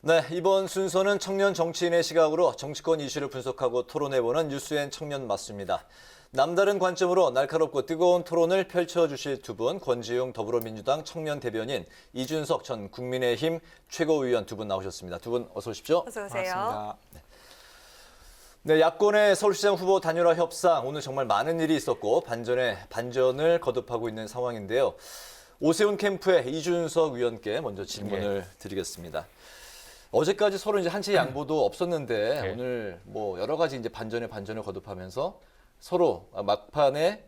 네, 이번 순서는 청년 정치인의 시각으로 정치권 이슈를 분석하고 토론해보는 뉴스엔 청년 맞습니다. 남다른 관점으로 날카롭고 뜨거운 토론을 펼쳐주실 두 분, 권지웅 더불어민주당 청년 대변인, 이준석 전 국민의힘 최고위원 두 분 나오셨습니다. 두 분 어서 오십시오. 어서 오세요. 반갑습니다. 네, 야권의 서울시장 후보 단일화 협상, 오늘 정말 많은 일이 있었고 반전을 거듭하고 있는 상황인데요. 오세훈 캠프의 이준석 의원께 먼저 질문을 드리겠습니다. 어제까지 서로 이제 한치 양보도 없었는데 네. 오늘 뭐 여러 가지 이제 반전을 거듭하면서 서로 막판에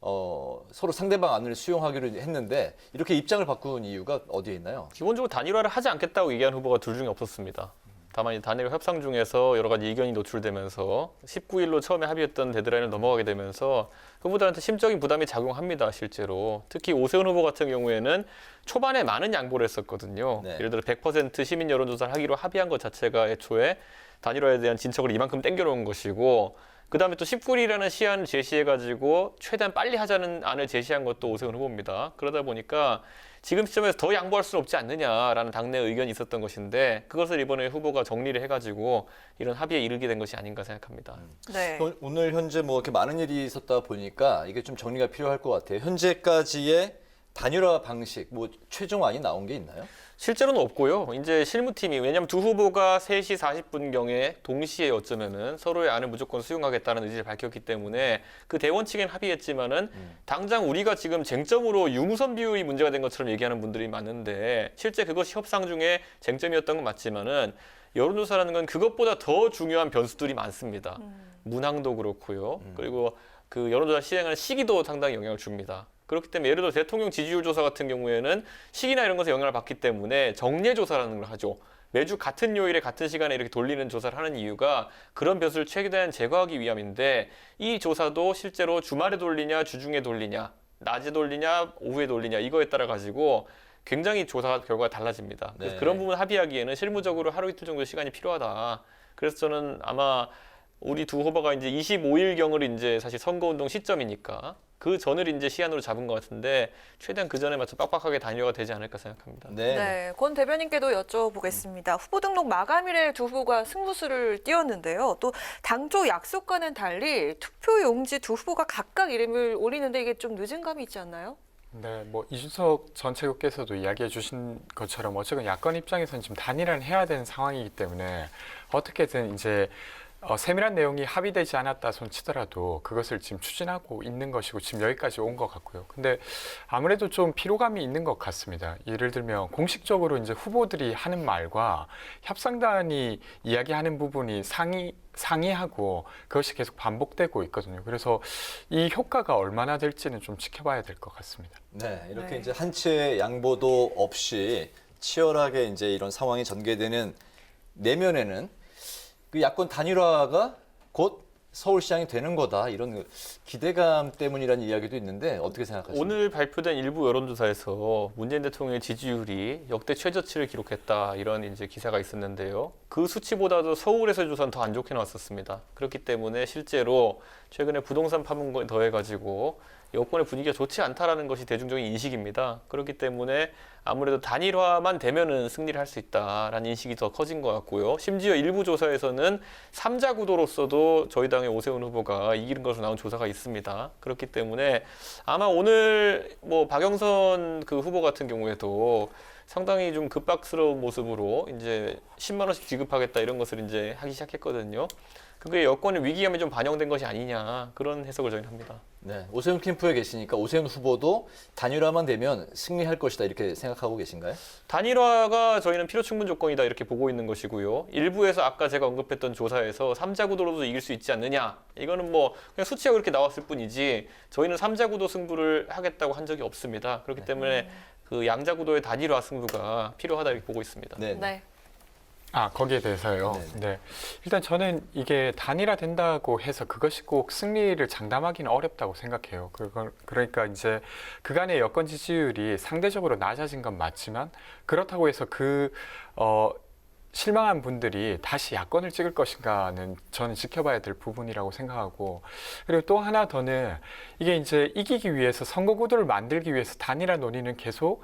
서로 상대방 안을 수용하기로 했는데 이렇게 입장을 바꾼 이유가 어디에 있나요? 기본적으로 단일화를 하지 않겠다고 얘기한 후보가 둘 중에 없었습니다. 다만 이 단일화 협상 중에서 여러 가지 의견이 노출되면서 19일로 처음에 합의했던 데드라인을 넘어가게 되면서 후보들한테 심적인 부담이 작용합니다, 실제로. 특히 오세훈 후보 같은 경우에는 초반에 많은 양보를 했었거든요. 네. 예를 들어 100% 시민 여론조사를 하기로 합의한 것 자체가 애초에 단일화에 대한 진척을 이만큼 땡겨놓은 것이고, 그 다음에 또 19일이라는 시한을 제시해가지고 최대한 빨리 하자는 안을 제시한 것도 오세훈 후보입니다. 그러다 보니까 지금 시점에서 더 양보할 수는 없지 않느냐라는 당내 의견이 있었던 것인데, 그것을 이번에 후보가 정리를 해가지고 이런 합의에 이르게 된 것이 아닌가 생각합니다. 네. 오늘 현재 뭐 이렇게 많은 일이 있었다 보니까 이게 좀 정리가 필요할 것 같아요. 현재까지의 단일화 방식, 뭐 최종안이 나온 게 있나요? 실제로는 없고요. 이제 실무팀이, 왜냐하면 두 후보가 3시 40분경에 동시에 어쩌면은 서로의 안을 무조건 수용하겠다는 의지를 밝혔기 때문에 그 대원 측엔 합의했지만은 당장 우리가 지금 쟁점으로 유무선 비율이 문제가 된 것처럼 얘기하는 분들이 많은데, 실제 그것이 협상 중에 쟁점이었던 건 맞지만은 여론조사라는 건 그것보다 더 중요한 변수들이 많습니다. 문항도 그렇고요. 그리고 그 여론조사 시행하는 시기도 상당히 영향을 줍니다. 그렇기 때문에 예를 들어 대통령 지지율 조사 같은 경우에는 시기나 이런 것에 영향을 받기 때문에 정례 조사라는 걸 하죠. 매주 같은 요일에 같은 시간에 이렇게 돌리는 조사를 하는 이유가 그런 변수를 최대한 제거하기 위함인데, 이 조사도 실제로 주말에 돌리냐 주중에 돌리냐 낮에 돌리냐 오후에 돌리냐 이거에 따라 가지고 굉장히 조사 결과가 달라집니다. 그래서 네. 그런 부분 합의하기에는 실무적으로 하루 이틀 정도 시간이 필요하다. 그래서 저는 아마 우리 두 후보가 이제 25일경을 이제 사실 선거운동 시점이니까 그 전을 이제 시한으로 잡은 것 같은데, 최대한 그 전에 맞춰 빡빡하게 단일화가 되지 않을까 생각합니다. 네. 네, 권 대변인께도 여쭤보겠습니다. 후보 등록 마감일에 두 후보가 승부수를 띄웠는데요. 또 당초 약속과는 달리 투표 용지 두 후보가 각각 이름을 올리는데 이게 좀 늦은 감이 있지 않나요? 네, 뭐 이준석 전 최고께서도 이야기해 주신 것처럼 어쨌든 야권 입장에서는 지금 단일화를 해야 되는 상황이기 때문에 어떻게든 이제 세밀한 내용이 합의되지 않았다 손 치더라도 그것을 지금 추진하고 있는 것이고 지금 여기까지 온 것 같고요. 근데 아무래도 좀 피로감이 있는 것 같습니다. 예를 들면 공식적으로 이제 후보들이 하는 말과 협상단이 이야기하는 부분이 상이하고 그것이 계속 반복되고 있거든요. 그래서 이 효과가 얼마나 될지는 좀 지켜봐야 될 것 같습니다. 네, 이렇게 네. 이제 한치의 양보도 없이 치열하게 이제 이런 상황이 전개되는 내면에는 그 야권 단일화가 곧 서울시장이 되는 거다, 이런 기대감 때문이라는 이야기도 있는데 어떻게 생각하십니까? 오늘 발표된 일부 여론조사에서 문재인 대통령의 지지율이 역대 최저치를 기록했다, 이런 이제 기사가 있었는데요. 그 수치보다도 서울에서의 조사는 더 안 좋게 나왔었습니다. 그렇기 때문에 실제로 최근에 부동산 파문에 더해가지고 여권의 분위기가 좋지 않다라는 것이 대중적인 인식입니다. 그렇기 때문에 아무래도 단일화만 되면은 승리를 할 수 있다라는 인식이 더 커진 것 같고요. 심지어 일부 조사에서는 3자 구도로서도 저희 당의 오세훈 후보가 이기는 것으로 나온 조사가 있습니다. 그렇기 때문에 아마 오늘 뭐 박영선 그 후보 같은 경우에도 상당히 좀 급박스러운 모습으로 이제 10만 원씩 지급하겠다 이런 것을 이제 하기 시작했거든요. 그게 여권의 위기감이 좀 반영된 것이 아니냐, 그런 해석을 저희는 합니다. 네, 오세훈 캠프에 계시니까 오세훈 후보도 단일화만 되면 승리할 것이다, 이렇게 생각하고 계신가요? 단일화가 저희는 필요 충분 조건이다, 이렇게 보고 있는 것이고요. 일부에서 아까 제가 언급했던 조사에서 3자 구도로도 이길 수 있지 않느냐, 이거는 뭐 그냥 수치가 그렇게 나왔을 뿐이지 저희는 3자 구도 승부를 하겠다고 한 적이 없습니다. 그렇기 때문에 그 양자 구도의 단일화 승부가 필요하다, 이렇게 보고 있습니다. 네. 네. 거기에 대해서요. 네네. 네. 일단 저는 이게 단일화 된다고 해서 그것이 꼭 승리를 장담하기는 어렵다고 생각해요. 그러니까 이제 그간의 여권 지지율이 상대적으로 낮아진 건 맞지만, 그렇다고 해서 실망한 분들이 다시 야권을 찍을 것인가는 저는 지켜봐야 될 부분이라고 생각하고, 그리고 또 하나 더는 이게 이제 이기기 위해서 선거 구도를 만들기 위해서 단일화 논의는 계속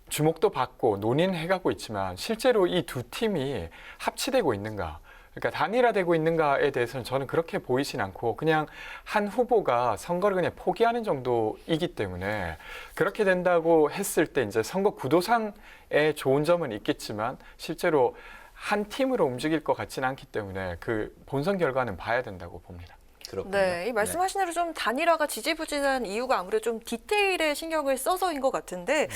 주목도 받고 논의는 해가고 있지만 실제로 이 두 팀이 합치되고 있는가? 그러니까 단일화되고 있는가에 대해서는 저는 그렇게 보이진 않고 그냥 한 후보가 선거를 그냥 포기하는 정도이기 때문에 그렇게 된다고 했을 때 이제 선거 구도상의 좋은 점은 있겠지만 실제로 한 팀으로 움직일 것 같지는 않기 때문에 그 본선 결과는 봐야 된다고 봅니다. 그렇군요. 네, 이 말씀하신 대로 좀 단일화가 지지부진한 이유가 아무래도 좀 디테일에 신경을 써서인 것 같은데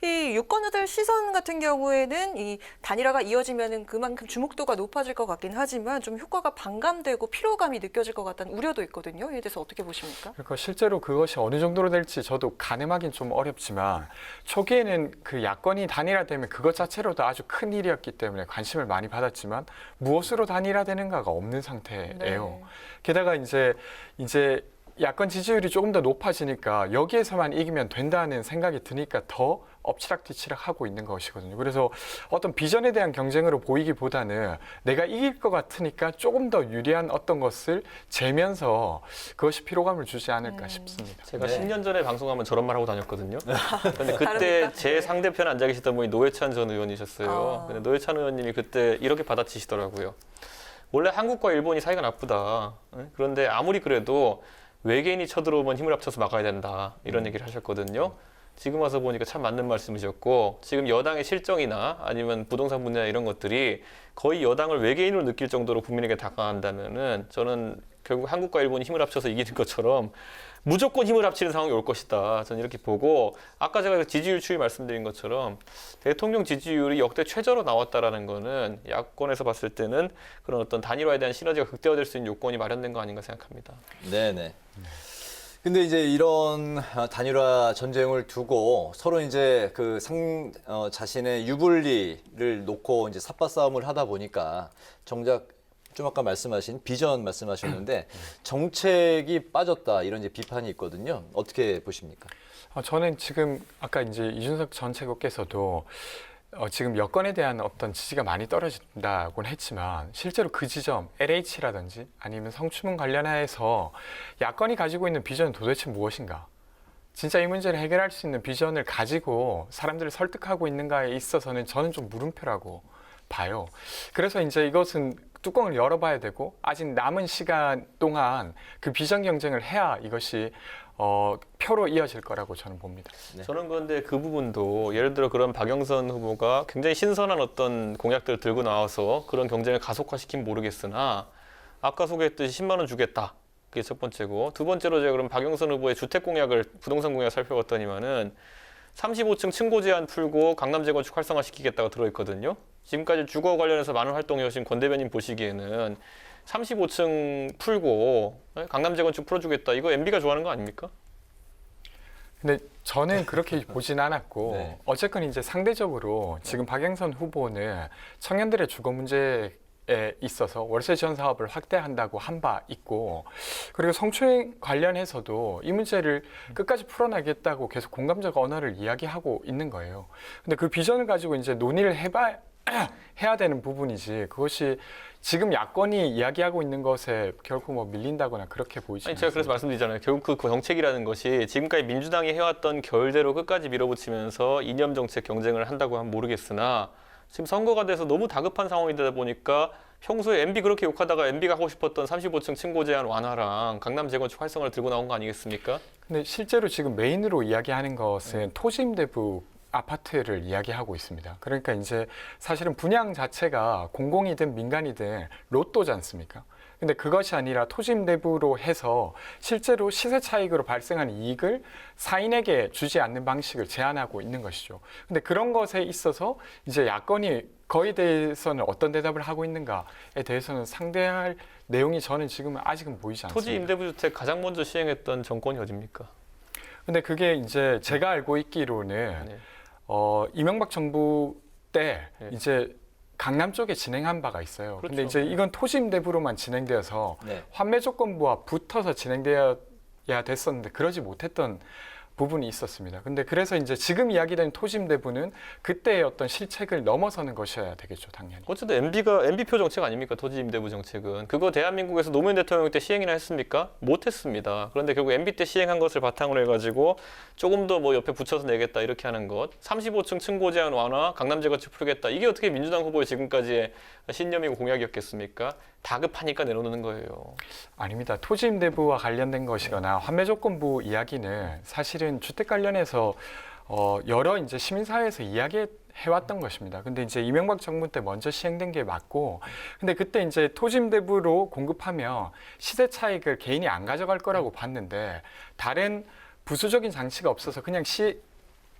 이 유권자들 시선 같은 경우에는 이 단일화가 이어지면은 그만큼 주목도가 높아질 것 같긴 하지만 좀 효과가 반감되고 피로감이 느껴질 것 같다는 우려도 있거든요. 이에 대해서 어떻게 보십니까? 그러니까 실제로 그것이 어느 정도로 될지 저도 가늠하기는 좀 어렵지만 초기에는 그 야권이 단일화되면 그것 자체로도 아주 큰 일이었기 때문에 관심을 많이 받았지만 무엇으로 단일화되는가가 없는 상태예요. 네. 게다가 이제 야권 지지율이 조금 더 높아지니까 여기에서만 이기면 된다는 생각이 드니까 더 엎치락뒤치락 하고 있는 것이거든요. 그래서 어떤 비전에 대한 경쟁으로 보이기보다는 내가 이길 것 같으니까 조금 더 유리한 어떤 것을 재면서 그것이 피로감을 주지 않을까 싶습니다. 제가 네. 10년 전에 방송하면 저런 말 하고 다녔거든요. 근데 그때 다릅니까? 제 상대편 앉아 계시던 분이 노회찬 전 의원이셨어요. 아. 근데 노회찬 의원님이 그때 이렇게 받아치시더라고요. 원래 한국과 일본이 사이가 나쁘다. 응? 그런데 아무리 그래도 외계인이 쳐들어오면 힘을 합쳐서 막아야 된다. 이런 얘기를 하셨거든요. 지금 와서 보니까 참 맞는 말씀이셨고 지금 여당의 실정이나 아니면 부동산 분야 이런 것들이 거의 여당을 외계인으로 느낄 정도로 국민에게 다가간다면은 저는 결국 한국과 일본이 힘을 합쳐서 이기는 것처럼 무조건 힘을 합치는 상황이 올 것이다. 저는 이렇게 보고 아까 제가 지지율 추이 말씀드린 것처럼 대통령 지지율이 역대 최저로 나왔다라는 거는 야권에서 봤을 때는 그런 어떤 단일화에 대한 시너지가 극대화될 수 있는 요건이 마련된 거 아닌가 생각합니다. 네네. 근데 이제 이런 단일화 전쟁을 두고 서로 이제 그 자신의 유불리를 놓고 이제 삿바싸움을 하다 보니까 정작 좀 아까 말씀하신 비전 말씀하셨는데 정책이 빠졌다 이런 이제 비판이 있거든요. 어떻게 보십니까? 저는 지금 아까 이제 이준석 전 최고께서도 지금 여권에 대한 어떤 지지가 많이 떨어진다고는 했지만 실제로 그 지점 LH라든지 아니면 성추문 관련해서 야권이 가지고 있는 비전은 도대체 무엇인가? 진짜 이 문제를 해결할 수 있는 비전을 가지고 사람들을 설득하고 있는가에 있어서는 저는 좀 물음표라고 봐요. 그래서 이제 이것은 뚜껑을 열어봐야 되고 아직 남은 시간 동안 그 비전 경쟁을 해야 이것이 표로 이어질 거라고 저는 봅니다. 네. 저는 그런데 그 부분도 예를 들어 그런 박영선 후보가 굉장히 신선한 어떤 공약들을 들고 나와서 그런 경쟁을 가속화시키면 모르겠으나 아까 소개했듯이 10만 원 주겠다. 그게 첫 번째고 두 번째로 제가 그럼 박영선 후보의 주택 공약을 부동산 공약 살펴봤더니만은 35층 층고 제한 풀고 강남 재건축 활성화시키겠다고 들어있거든요. 지금까지 주거 관련해서 많은 활동해 오신 권 대변인 보시기에는 35층 풀고 강남 재건축 풀어주겠다. 이거 MB가 좋아하는 거 아닙니까? 근데 저는 그렇게 보진 않았고 네. 어쨌건 이제 상대적으로 지금 박영선 후보는 청년들의 주거 문제에 있어서 월세 지원 사업을 확대한다고 한 바 있고 그리고 성추행 관련해서도 이 문제를 끝까지 풀어나겠다고 계속 공감적 언어를 이야기하고 있는 거예요. 근데 그 비전을 가지고 이제 논의를 해야 되는 부분이지 그것이 지금 야권이 이야기하고 있는 것에 결코 뭐 밀린다거나 그렇게 보이지 아니 않습니다. 제가 그래서 말씀드리잖아요. 결국 그 정책이라는 것이 지금까지 민주당이 해왔던 결대로 끝까지 밀어붙이면서 이념 정책 경쟁을 한다고 하면 모르겠으나 지금 선거가 돼서 너무 다급한 상황이 되다 보니까 평소에 MB 그렇게 욕하다가 MB가 하고 싶었던 35층 층고 제한 완화랑 강남 재건축 활성화를 들고 나온 거 아니겠습니까? 근데 실제로 지금 메인으로 이야기하는 것은 토지임대부 아파트를 이야기하고 있습니다. 그러니까 이제 사실은 분양 자체가 공공이든 민간이든 로또지 않습니까? 근데 그것이 아니라 토지임대부로 해서 실제로 시세 차익으로 발생한 이익을 사인에게 주지 않는 방식을 제한하고 있는 것이죠. 근데 그런 것에 있어서 이제 야권이 거기에 대해서는 어떤 대답을 하고 있는가에 대해서는 상대할 내용이 저는 지금은 아직은 보이지 않습니다. 토지 임대부 주택 가장 먼저 시행했던 정권이 어디입니까? 근데 그게 이제 제가 알고 있기로는 네. 이명박 정부 때 네. 이제 강남 쪽에 진행한 바가 있어요. 근데 그렇죠. 이제 이건 토지임대부로만 진행되어서 네. 환매 조건부와 붙어서 진행되어야 됐었는데 그러지 못했던 부분이 있었습니다. 근데 그래서 이제 지금 이야기된 토지임대부는 그때의 어떤 실책을 넘어서는 것이어야 되겠죠, 당연히. 어쨌든 MB표 정책 아닙니까? 토지임대부 정책은. 그거 대한민국에서 노무현 대통령 때 시행이나 했습니까? 못했습니다. 그런데 결국 MB 때 시행한 것을 바탕으로 해가지고 조금 더 뭐 옆에 붙여서 내겠다 이렇게 하는 것. 35층 층고 제한 완화, 강남제거축 풀겠다. 이게 어떻게 민주당 후보의 지금까지의 신념이고 공약이었겠습니까? 다급하니까 내놓는 거예요. 아닙니다. 토지임대부와 관련된 것이거나 환매조건부 이야기는 사실은 주택 관련해서 여러 이제 시민사회에서 이야기해왔던 것입니다. 근데 이제 이명박 정부 때 먼저 시행된 게 맞고, 근데 그때 이제 토지임대부로 공급하면 시세 차익을 개인이 안 가져갈 거라고 봤는데 다른 부수적인 장치가 없어서 그냥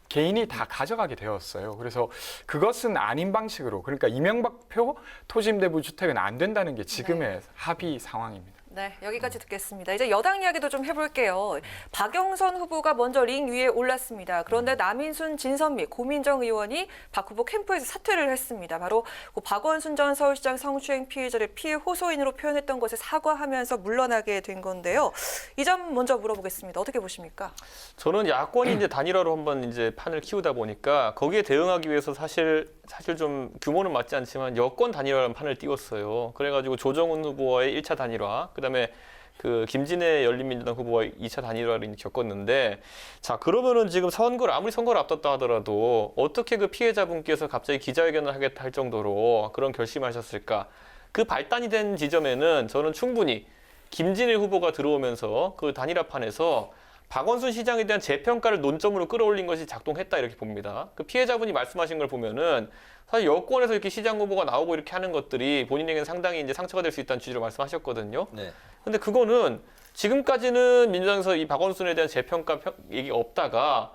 개인이 다 가져가게 되었어요. 그래서 그것은 아닌 방식으로, 그러니까 이명박표 토지임대부 주택은 안 된다는 게 지금의 합의 상황입니다. 네, 여기까지 듣겠습니다. 이제 여당 이야기도 좀 해볼게요. 박영선 후보가 먼저 링 위에 올랐습니다. 그런데 남인순, 진선미, 고민정 의원이 박 후보 캠프에서 사퇴를 했습니다. 바로 박원순 전 서울시장 성추행 피해자를 피해 호소인으로 표현했던 것에 사과하면서 물러나게 된 건데요. 이 점 먼저 물어보겠습니다. 어떻게 보십니까? 저는 야권이 이제 단일화로 한번 이제 판을 키우다 보니까 거기에 대응하기 위해서 사실 좀 규모는 맞지 않지만 여권 단일화라는 판을 띄웠어요. 그래가지고 조정훈 후보와의 1차 단일화, 그다음에 그 김진애 열린민주당 후보와 2차 단일화를 겪었는데, 자 그러면은 지금 아무리 선거를 앞뒀다 하더라도 어떻게 그 피해자분께서 갑자기 기자회견을 하겠다 할 정도로 그런 결심하셨을까? 그 발단이 된 지점에는 저는 충분히 김진애 후보가 들어오면서 그 단일화판에서 박원순 시장에 대한 재평가를 논점으로 끌어올린 것이 작동했다 이렇게 봅니다. 그 피해자분이 말씀하신 걸 보면은 사실 여권에서 이렇게 시장 후보가 나오고 이렇게 하는 것들이 본인에게는 상당히 이제 상처가 될 수 있다는 취지로 말씀하셨거든요. 네. 근데 그거는 지금까지는 민주당에서 이 박원순에 대한 재평가 얘기가 없다가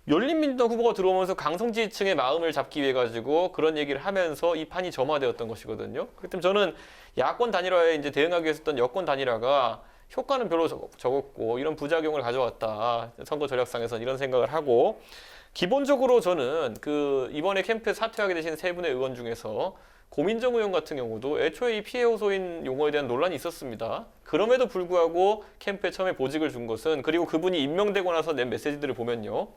열린민주당 후보가 들어오면서 강성 지지층의 마음을 잡기 위해 가지고 그런 얘기를 하면서 이 판이 점화되었던 것이거든요. 그렇기 때문에 저는 야권 단일화에 이제 대응하기 위해서 했던 여권 단일화가 효과는 별로 적었고 이런 부작용을 가져왔다. 선거 전략상에서는 이런 생각을 하고, 기본적으로 저는 그 이번에 캠프에 사퇴하게 되신 세 분의 의원 중에서 고민정 의원 같은 경우도 애초에 이 피해 호소인 용어에 대한 논란이 있었습니다. 그럼에도 불구하고 캠프에 처음에 보직을 준 것은, 그리고 그분이 임명되고 나서 낸 메시지들을 보면요,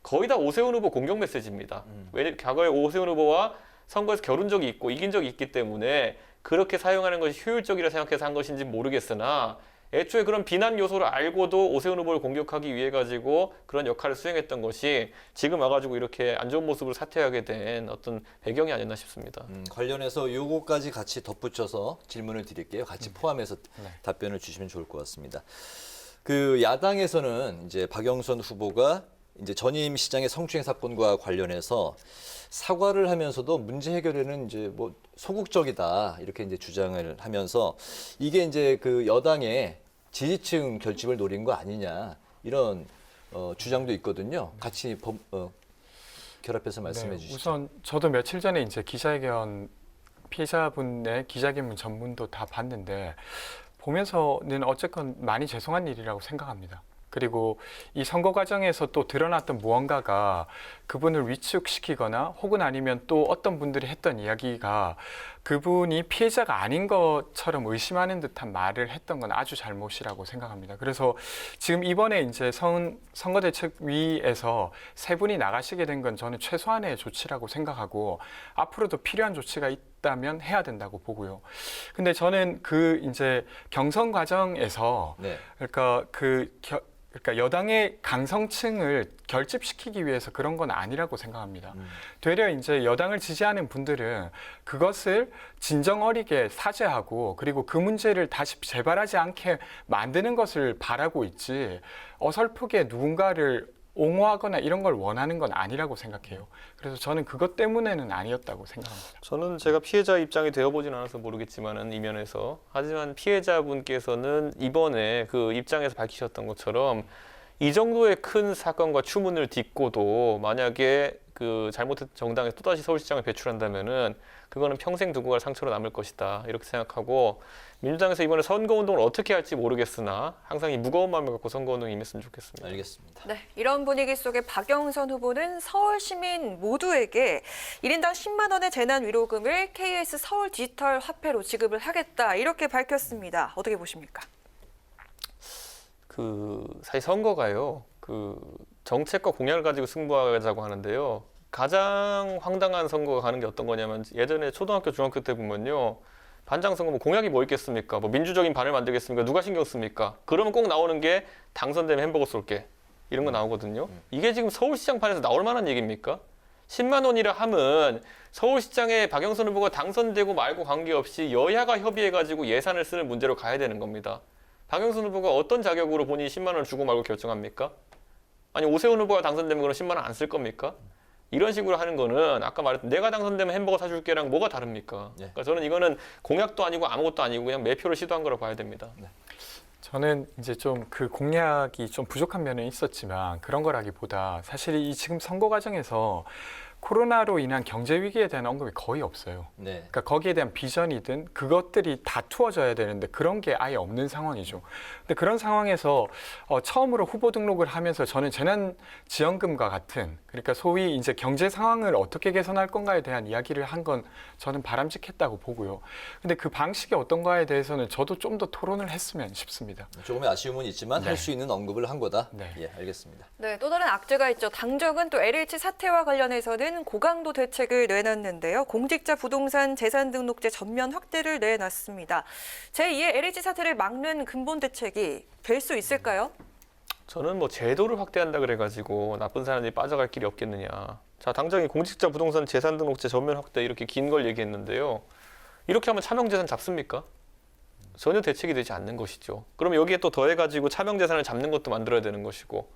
거의 다 오세훈 후보 공격 메시지입니다. 왜냐면 과거에 오세훈 후보와 선거에서 겨룬 적이 있고 이긴 적이 있기 때문에 그렇게 사용하는 것이 효율적이라 생각해서 한 것인지 모르겠으나, 애초에 그런 비난 요소를 알고도 오세훈 후보를 공격하기 위해 가지고 그런 역할을 수행했던 것이 지금 와가지고 이렇게 안 좋은 모습으로 사퇴하게 된 어떤 배경이 아니었나 싶습니다. 관련해서 요거까지 같이 덧붙여서 질문을 드릴게요. 같이 포함해서 네. 답변을 주시면 좋을 것 같습니다. 그 야당에서는 이제 박영선 후보가 이제 전임 시장의 성추행 사건과 관련해서 사과를 하면서도 문제 해결에는 이제 뭐 소극적이다 이렇게 이제 주장을 하면서 이게 이제 그 여당의 지지층 결집을 노린 거 아니냐 이런 주장도 있거든요. 같이 결합해서 말씀해 네, 주시죠. 우선 저도 며칠 전에 이제 기자회견 피해자분의 기자회견 전문도 다 봤는데 보면서는 어쨌건 많이 죄송한 일이라고 생각합니다. 그리고 이 선거 과정에서 또 드러났던 무언가가 그분을 위축시키거나 혹은 아니면 또 어떤 분들이 했던 이야기가 그분이 피해자가 아닌 것처럼 의심하는 듯한 말을 했던 건 아주 잘못이라고 생각합니다. 그래서 지금 이번에 이제 선거대책위에서 세 분이 나가시게 된 건 저는 최소한의 조치라고 생각하고 앞으로도 필요한 조치가 있다면 해야 된다고 보고요. 근데 저는 그 이제 경선 과정에서 네. 그러니까 여당의 강성층을 결집시키기 위해서 그런 건 아니라고 생각합니다. 되려 이제 여당을 지지하는 분들은 그것을 진정 어리게 사죄하고 그리고 그 문제를 다시 재발하지 않게 만드는 것을 바라고 있지 어설프게 누군가를 옹호하거나 이런 걸 원하는 건 아니라고 생각해요. 그래서 저는 그것 때문에는 아니었다고 생각합니다. 저는 제가 피해자 입장이 되어보진 않아서 모르겠지만은 이면에서, 하지만 피해자분께서는 이번에 그 입장에서 밝히셨던 것처럼 이 정도의 큰 사건과 추문을 딛고도 만약에 그 잘못된 정당에서 또다시 서울시장을 배출한다면은 그거는 평생 두고 갈 상처로 남을 것이다 이렇게 생각하고, 민주당에서 이번에 선거운동을 어떻게 할지 모르겠으나 항상 이 무거운 마음을 갖고 선거운동에 임했으면 좋겠습니다. 알겠습니다. 네, 이런 분위기 속에 박영선 후보는 서울 시민 모두에게 1인당 10만 원의 재난 위로금을 KS 서울 디지털 화폐로 지급을 하겠다 이렇게 밝혔습니다. 어떻게 보십니까? 사실 선거가요. 그 정책과 공약을 가지고 승부하자고 하는데요. 가장 황당한 선거가 가는 게 어떤 거냐면 예전에 초등학교, 중학교 때 보면요. 반장 선거 뭐 공약이 뭐 있겠습니까? 뭐 민주적인 반을 만들겠습니까? 누가 신경 씁니까? 그러면 꼭 나오는 게 당선되면 햄버거 쏠게. 이런 거 나오거든요. 이게 지금 서울시장 판에서 나올 만한 얘기입니까? 10만 원이라 함은 서울시장에 박영선 후보가 당선되고 말고 관계없이 여야가 협의해가지고 예산을 쓰는 문제로 가야 되는 겁니다. 박영선 후보가 어떤 자격으로 본인이 10만 원을 주고 말고 결정합니까? 아니 오세훈 후보가 당선되면 그럼 10만 원 안 쓸 겁니까? 이런 식으로 하는 거는 아까 말했던 내가 당선되면 햄버거 사줄게랑 뭐가 다릅니까? 그러니까 저는 이거는 공약도 아니고 아무것도 아니고 그냥 매표를 시도한 거라고 봐야 됩니다. 저는 이제 좀 그 공약이 좀 부족한 면은 있었지만 그런 거라기보다 사실 이 지금 선거 과정에서 코로나로 인한 경제 위기에 대한 언급이 거의 없어요. 네. 그러니까 거기에 대한 비전이든 그것들이 다투어져야 되는데 그런 게 아예 없는 상황이죠. 근데 그런 상황에서 처음으로 후보 등록을 하면서 저는 재난지원금과 같은 그러니까 소위 이제 경제 상황을 어떻게 개선할 건가에 대한 이야기를 한 건 저는 바람직했다고 보고요. 근데 그 방식이 어떤가에 대해서는 저도 좀 더 토론을 했으면 싶습니다. 조금의 아쉬움은 있지만 네. 할 수 있는 언급을 한 거다. 네. 예, 알겠습니다. 네, 또 다른 악재가 있죠. 당정은 또 LH 사태와 관련해서는 고강도 대책을 내놨는데요. 공직자 부동산 재산 등록제 전면 확대를 내놨습니다. 제2의 LH 사태를 막는 근본 대책이 될 수 있을까요? 저는 뭐 제도를 확대한다 그래가지고 나쁜 사람들이 빠져갈 길이 없겠느냐. 자, 당장 이 공직자 부동산 재산 등록제 전면 확대 이렇게 긴 걸 얘기했는데요. 이렇게 하면 차명재산 잡습니까? 전혀 대책이 되지 않는 것이죠. 그럼 여기에 또 더해가지고 차명재산을 잡는 것도 만들어야 되는 것이고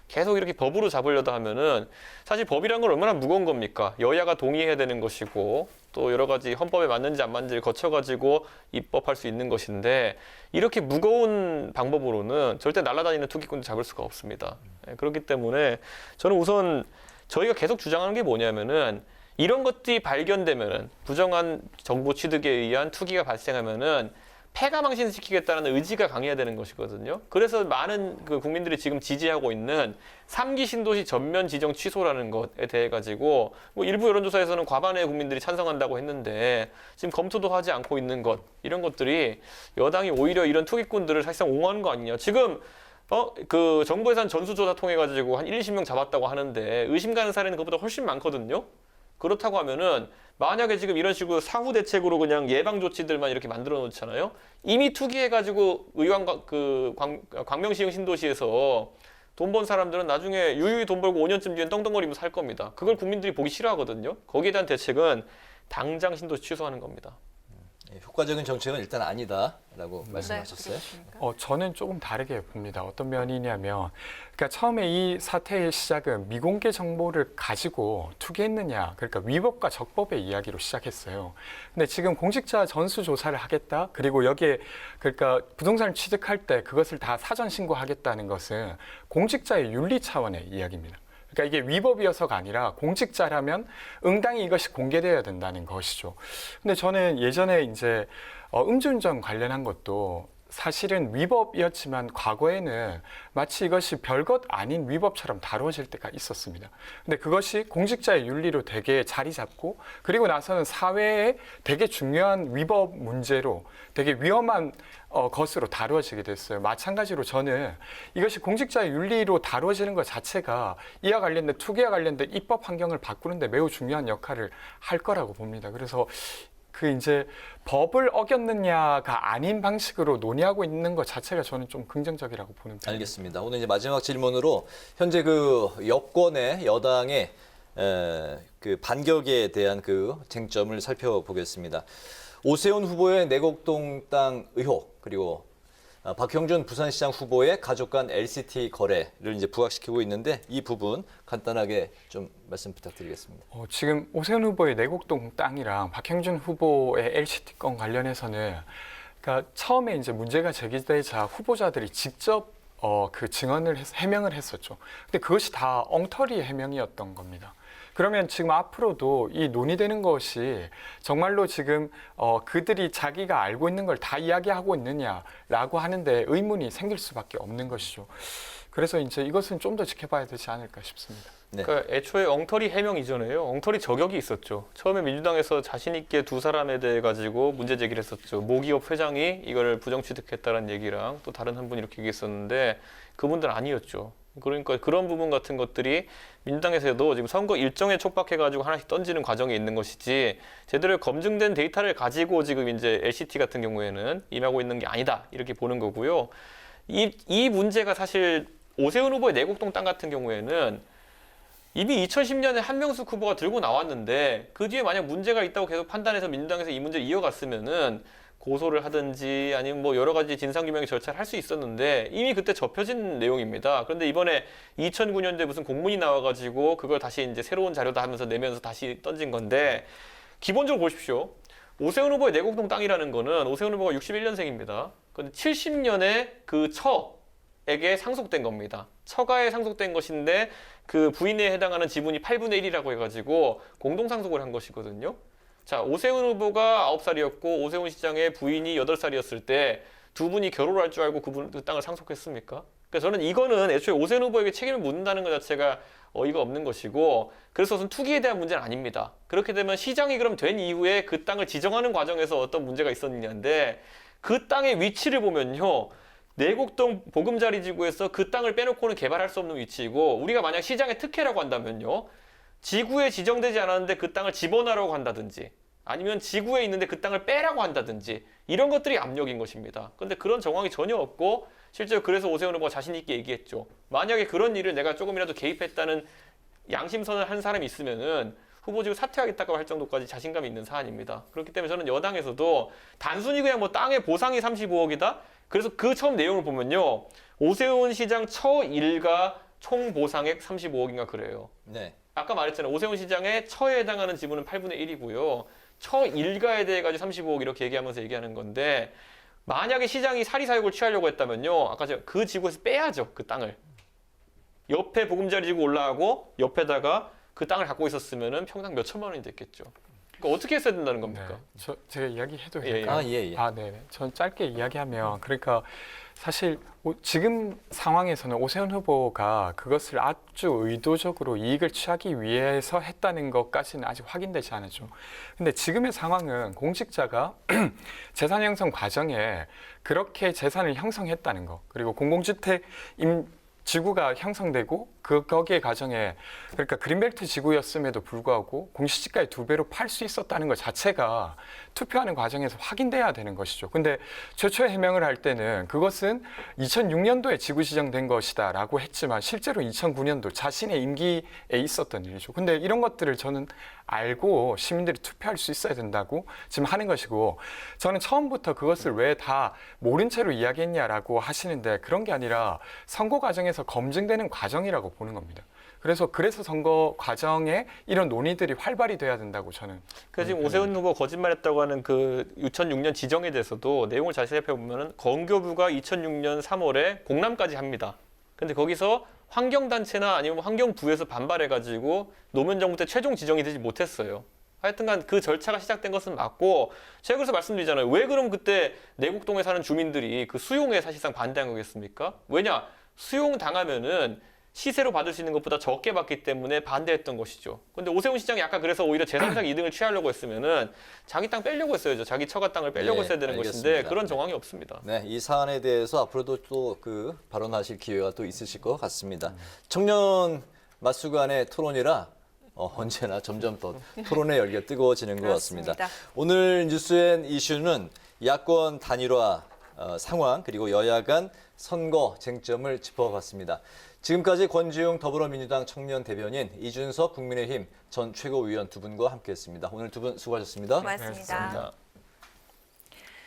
계속 이렇게 법으로 잡으려다 하면은 사실 법이란 건 얼마나 무거운 겁니까? 여야가 동의해야 되는 것이고 또 여러 가지 헌법에 맞는지 안 맞는지를 거쳐가지고 입법할 수 있는 것인데 이렇게 무거운 방법으로는 절대 날아다니는 투기꾼도 잡을 수가 없습니다. 그렇기 때문에 저는 우선 저희가 계속 주장하는 게 뭐냐면은 이런 것들이 발견되면은 부정한 정보 취득에 의한 투기가 발생하면은 폐가망신시키겠다는 의지가 강해야 되는 것이거든요. 그래서 많은 그 국민들이 지금 지지하고 있는 3기 신도시 전면 지정 취소라는 것에 대해 가지고 뭐 일부 여론조사에서는 과반의 국민들이 찬성한다고 했는데 지금 검토도 하지 않고 있는 것 이런 것들이 여당이 오히려 이런 투기꾼들을 사실상 옹호하는 거 아니냐. 지금 그 정부예산 전수조사 통해 가지고 한 20명 잡았다고 하는데 의심 가는 사례는 그보다 훨씬 많거든요. 그렇다고 하면은 만약에 지금 이런 식으로 사후 대책으로 그냥 예방 조치들만 이렇게 만들어 놓잖아요. 이미 투기해가지고 광명시흥 신도시에서 돈 번 사람들은 나중에 유유히 돈 벌고 5년쯤 뒤엔 떵떵거리면서 살 겁니다. 그걸 국민들이 보기 싫어하거든요. 거기에 대한 대책은 당장 신도시 취소하는 겁니다. 예, 효과적인 정책은 일단 아니다라고 말씀하셨어요. 저는 조금 다르게 봅니다. 어떤 면이냐면, 그러니까 처음에 이 사태의 시작은 미공개 정보를 가지고 투기했느냐, 그러니까 위법과 적법의 이야기로 시작했어요. 근데 지금 공직자 전수조사를 하겠다, 그리고 여기에 그러니까 부동산을 취득할 때 그것을 다 사전 신고하겠다는 것은 공직자의 윤리 차원의 이야기입니다. 그러니까 이게 위법이어서가 아니라 공직자라면 응당히 이것이 공개되어야 된다는 것이죠. 근데 저는 예전에 이제 음주운전 관련한 것도 사실은 위법이었지만 과거에는 마치 이것이 별것 아닌 위법처럼 다루어질 때가 있었습니다. 근데 그것이 공직자의 윤리로 되게 자리 잡고 그리고 나서는 사회에 되게 중요한 위법 문제로 되게 위험한 것으로 다루어지게 됐어요. 마찬가지로 저는 이것이 공직자의 윤리로 다루어지는 것 자체가 이와 관련된 투기와 관련된 입법 환경을 바꾸는데 매우 중요한 역할을 할 거라고 봅니다. 그래서 그 이제 법을 어겼느냐가 아닌 방식으로 논의하고 있는 것 자체가 저는 좀 긍정적이라고 보는 편입니다. 알겠습니다. 오늘 이제 마지막 질문으로 현재 그 여권의 여당의 그 반격에 대한 그 쟁점을 살펴보겠습니다. 오세훈 후보의 내곡동 땅 의혹 그리고 박형준 부산시장 후보의 가족 간 LCT 거래를 이제 부각시키고 있는데 이 부분 간단하게 좀 말씀 부탁드리겠습니다. 지금 오세훈 후보의 내곡동 땅이랑 박형준 후보의 LCT 건 관련해서는 그러니까 처음에 이제 문제가 제기되자 후보자들이 직접 그 증언을 해명을 했었죠. 근데 그것이 다 엉터리 해명이었던 겁니다. 그러면 지금 앞으로도 이 논의되는 것이 정말로 지금 그들이 자기가 알고 있는 걸 다 이야기하고 있느냐라고 하는데 의문이 생길 수밖에 없는 것이죠. 그래서 이제 이것은 좀 더 지켜봐야 되지 않을까 싶습니다. 네. 그러니까 애초에 엉터리 해명 이전에요. 엉터리 저격이 있었죠. 처음에 민주당에서 자신 있게 두 사람에 대해 가지고 문제 제기를 했었죠. 모기업 회장이 이걸 부정 취득했다는 얘기랑 또 다른 한 분이 이렇게 얘기했었는데 그분들은 아니었죠. 그러니까 그런 부분 같은 것들이 민주당에서도 지금 선거 일정에 촉박해가지고 하나씩 던지는 과정에 있는 것이지 제대로 검증된 데이터를 가지고 지금 이제 LCT 같은 경우에는 임하고 있는 게 아니다 이렇게 보는 거고요. 이 문제가 사실 오세훈 후보의 내곡동 땅 같은 경우에는 이미 2010년에 한명숙 후보가 들고 나왔는데 그 뒤에 만약 문제가 있다고 계속 판단해서 민주당에서 이 문제를 이어갔으면은 고소를 하든지 아니면 뭐 여러 가지 진상규명의 절차를 할 수 있었는데 이미 그때 접혀진 내용입니다. 그런데 이번에 2009년도에 무슨 공문이 나와가지고 그걸 다시 이제 새로운 자료다 하면서 내면서 다시 던진 건데 기본적으로 보십시오. 오세훈 후보의 내곡동 땅이라는 거는 오세훈 후보가 61년생입니다. 그런데 70년에 그 처에게 상속된 겁니다. 처가에 상속된 것인데 그 부인에 해당하는 지분이 8분의 1이라고 해가지고 공동상속을 한 것이거든요. 자, 오세훈 후보가 9살이었고 오세훈 시장의 부인이 8살이었을 때 두 분이 결혼을 할 줄 알고 그 땅을 상속했습니까? 그래서 저는 이거는 애초에 오세훈 후보에게 책임을 묻는다는 것 자체가 어이가 없는 것이고 그래서 무슨 투기에 대한 문제는 아닙니다. 그렇게 되면 시장이 그럼 된 이후에 그 땅을 지정하는 과정에서 어떤 문제가 있었느냐인데 그 땅의 위치를 보면요. 내곡동 보금자리 지구에서 그 땅을 빼놓고는 개발할 수 없는 위치이고 우리가 만약 시장의 특혜라고 한다면요. 지구에 지정되지 않았는데 그 땅을 집어넣으라고 한다든지 아니면 지구에 있는데 그 땅을 빼라고 한다든지 이런 것들이 압력인 것입니다. 그런데 그런 정황이 전혀 없고 실제로 그래서 오세훈 후보가 자신 있게 얘기했죠. 만약에 그런 일을 내가 조금이라도 개입했다는 양심선을 한 사람이 있으면은 후보직을 사퇴하겠다고 할 정도까지 자신감이 있는 사안입니다. 그렇기 때문에 저는 여당에서도 단순히 그냥 뭐 땅의 보상이 35억이다? 그래서 그 처음 내용을 보면요. 오세훈 시장 처 일가 총 보상액 35억인가 그래요. 네. 아까 말했잖아요. 오세훈 시장의 처에 해당하는 지분은 8분의 1이고요. 처 일가에 대해 가지고 35억 이렇게 얘기하면서 얘기하는 건데 만약에 시장이 사리사욕을 취하려고 했다면요. 아까 제가 그 지구에서 빼야죠. 그 땅을. 옆에 보금자리 지구 올라가고 옆에다가 그 땅을 갖고 있었으면은 평당 몇 천만 원이 됐겠죠. 그러니까 어떻게 했어야 된다는 겁니까? 네, 제가 이야기해도 예, 될까요? 예. 네. 전 짧게 이야기하면 그러니까 사실 지금 상황에서는 오세훈 후보가 그것을 아주 의도적으로 이익을 취하기 위해서 했다는 것까지는 아직 확인되지 않았죠. 근데 지금의 상황은 공직자가 재산 형성 과정에 그렇게 재산을 형성했다는 것, 그리고 공공주택 지구가 형성되고 거기에 과정에 그러니까 그린벨트 지구였음에도 불구하고 공시지가의 2배로 팔 수 있었다는 것 자체가 투표하는 과정에서 확인돼야 되는 것이죠. 근데 최초에 해명을 할 때는 그것은 2006년도에 지구 지정된 것이다라고 했지만 실제로 2009년도 자신의 임기에 있었던 일이죠. 근데 이런 것들을 저는 알고 시민들이 투표할 수 있어야 된다고 지금 하는 것이고 저는 처음부터 그것을 왜 다 모른 채로 이야기했냐라고 하시는데 그런 게 아니라 선거 과정에서 검증되는 과정이라고 보는 겁니다. 그래서 선거 과정에 이런 논의들이 활발히 돼야 된다고 저는. 그래서 지금 오세훈 후보 거짓말했다고 하는 그 2006년 지정에 대해서도 내용을 잘 살펴보면은 건교부가 2006년 3월에 공람까지 합니다. 근데 거기서 환경단체나 아니면 환경부에서 반발해가지고 노무현 정부 때 최종 지정이 되지 못했어요. 하여튼간 그 절차가 시작된 것은 맞고 제가 그래서 말씀드리잖아요. 왜 그럼 그때 내곡동에 사는 주민들이 그 수용에 사실상 반대한 거겠습니까? 왜냐? 수용당하면은 시세로 받을 수 있는 것보다 적게 받기 때문에 반대했던 것이죠. 근데 오세훈 시장이 아까 그래서 오히려 재산상 이득을 취하려고 했으면은 자기 땅 빼려고 했어야죠. 자기 처가 땅을 빼려고 했어야 되는 알겠습니다. 것인데 그런 정황이 없습니다. 네, 이 사안에 대해서 앞으로도 또 그 발언하실 기회가 또 있으실 것 같습니다. 청년 맞수간의 토론이라 언제나 점점 더 토론의 열기가 뜨거워지는 것 같습니다. 그렇습니다. 오늘 뉴스엔 이슈는 야권 단일화 상황 그리고 여야 간 선거 쟁점을 짚어봤습니다. 지금까지 권지웅 더불어민주당 청년 대변인, 이준석 국민의힘 전 최고위원 두 분과 함께했습니다. 오늘 두 분 수고하셨습니다. 고맙습니다. 네,